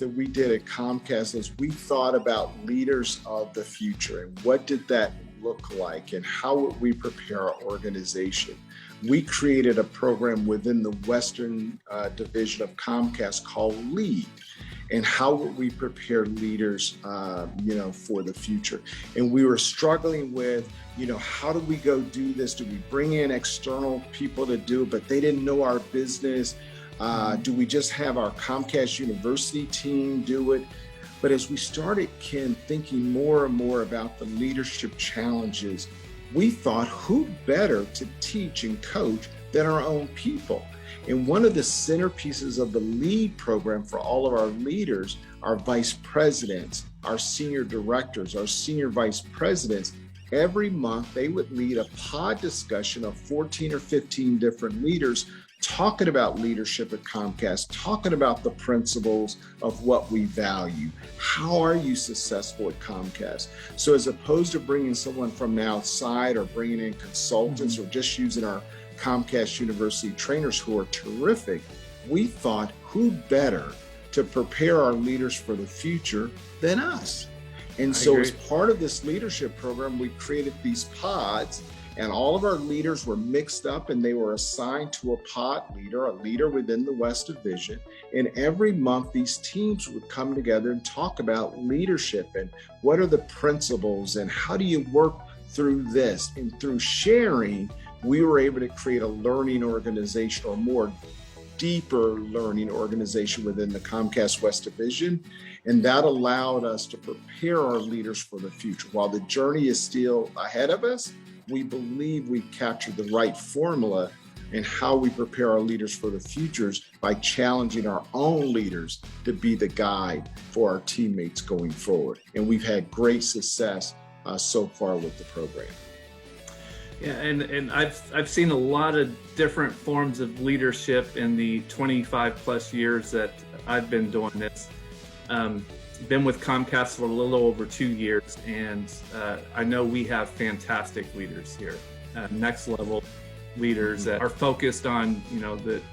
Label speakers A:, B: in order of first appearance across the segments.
A: that we did at Comcast is we thought about leaders of the future and what did that look like and how would we prepare our organization. We created a program within the Western division of Comcast called LEAD. And how would we prepare leaders, for the future? And we were struggling with, how do we go do this? Do we bring in external people to do it, but they didn't know our business? Do we just have our Comcast University team do it? But as we started, Ken, thinking more and more about the leadership challenges, we thought, who better to teach and coach than our own people? And one of the centerpieces of the LEAD program for all of our leaders, our vice presidents, our senior directors, our senior vice presidents, every month they would lead a pod discussion of 14 or 15 different leaders talking about leadership at Comcast, talking about the principles of what we value. How are you successful at Comcast? So as opposed to bringing someone from the outside or bringing in consultants or just using our Comcast University trainers who are terrific, we thought, who better to prepare our leaders for the future than us? And so as part of this leadership program, we created these pods, and all of our leaders were mixed up and they were assigned to a pod leader, a leader within the West Division. And every month, these teams would come together and talk about leadership and what are the principles and how do you work through this. And through sharing, we were able to create a learning organization, or more deeper learning organization within the Comcast West Division. And that allowed us to prepare our leaders for the future. While the journey is still ahead of us, we believe we captured the right formula in how we prepare our leaders for the futures by challenging our own leaders to be the guide for our teammates going forward. And we've had great success so far with the program.
B: Yeah, and I've seen a lot of different forms of leadership in the 25 plus years that I've been doing this. Been with Comcast for a little over 2 years, and I know we have fantastic leaders here, next level leaders that are focused on,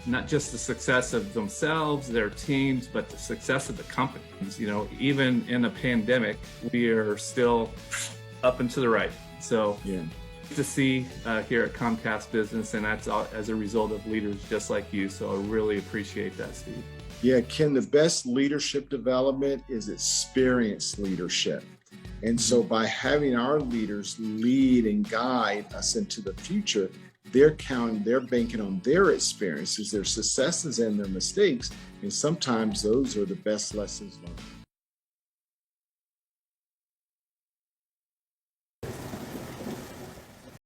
B: not just the success of themselves, their teams, but the success of the companies. Even in a pandemic, we are still up and to the right. So yeah. To see here at Comcast Business, and that's as a result of leaders just like you. So I really appreciate that, Steve.
A: Yeah, Ken, the best leadership development is experienced leadership. And so by having our leaders lead and guide us into the future, they're banking on their experiences, their successes and their mistakes. And sometimes those are the best lessons learned.